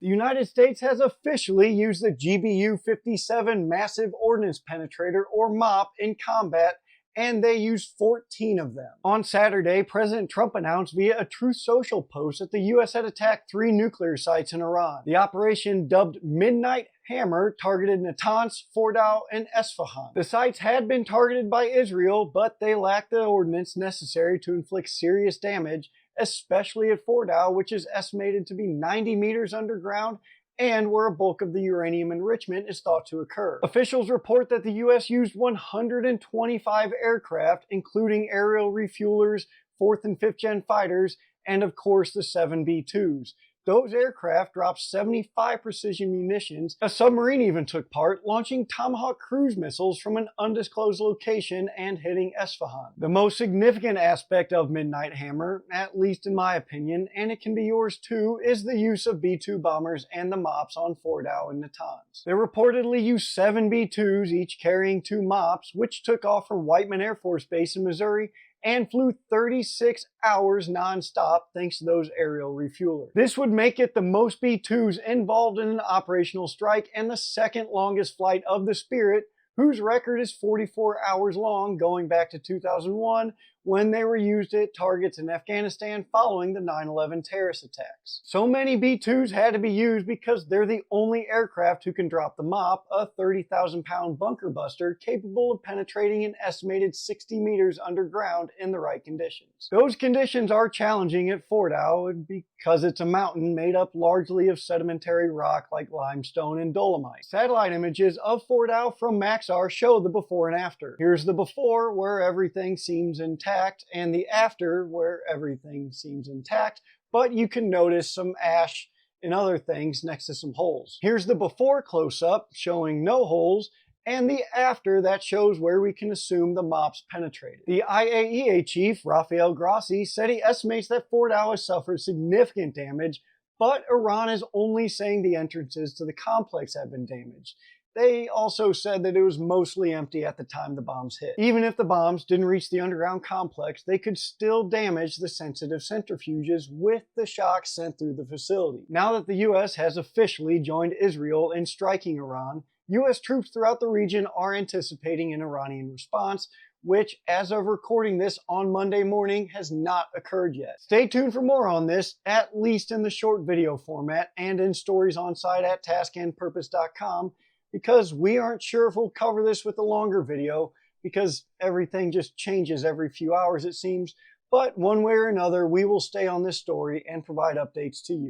The United States has officially used the GBU-57 Massive Ordnance Penetrator, or MOP, in combat, and they used 14 of them. On Saturday, President Trump announced via a Truth Social post that the U.S. had attacked 3 nuclear sites in Iran. The operation, dubbed Midnight Hammer, targeted Natanz, Fordow, and Esfahan. The sites had been targeted by Israel, but they lacked the ordnance necessary to inflict serious damage, especially at Fordow, which is estimated to be 90 meters underground and where a bulk of the uranium enrichment is thought to occur. Officials report that the U.S. used 125 aircraft, including aerial refuelers, 4th and 5th gen fighters, and of course the 7 B-2s. Those aircraft dropped 75 precision munitions. A submarine even took part, launching Tomahawk cruise missiles from an undisclosed location and hitting Esfahan. The most significant aspect of Midnight Hammer, at least in my opinion, and it can be yours too, is the use of B-2 bombers and the MOPs on Fordow and Natanz. They reportedly used 7 B-2s, each carrying 2 MOPs, which took off from Whiteman Air Force Base in Missouri and flew 36 hours non-stop thanks to those aerial refuelers. This would make it the most B-2s involved in an operational strike and the second longest flight of the Spirit, whose record is 44 hours long, going back to 2001 when they were used at targets in Afghanistan following the 9/11 terrorist attacks. So many B-2s had to be used because they're the only aircraft who can drop the MOP, a 30,000-pound bunker buster capable of penetrating an estimated 60 meters underground in the right conditions. Those conditions are challenging at Fordow because it's a mountain made up largely of sedimentary rock like limestone and dolomite. Satellite images of Fordow from Maxar show the before and after. Here's the before, where everything seems intact, and the after, where everything seems intact, but you can notice some ash and other things next to some holes. Here's the before close-up showing no holes, and the after that shows where we can assume the MOPs penetrated. The IAEA chief, Rafael Grossi, said he estimates that Fordow has suffered significant damage, but Iran is only saying the entrances to the complex have been damaged. They also said that it was mostly empty at the time the bombs hit. Even if the bombs didn't reach the underground complex, they could still damage the sensitive centrifuges with the shock sent through the facility. Now that the U.S. has officially joined Israel in striking Iran, U.S. troops throughout the region are anticipating an Iranian response, which, as of recording this on Monday morning, has not occurred yet. Stay tuned for more on this, at least in the short video format and in stories on site at taskandpurpose.com, because we aren't sure if we'll cover this with a longer video, because everything just changes every few hours it seems, but one way or another we will stay on this story and provide updates to you.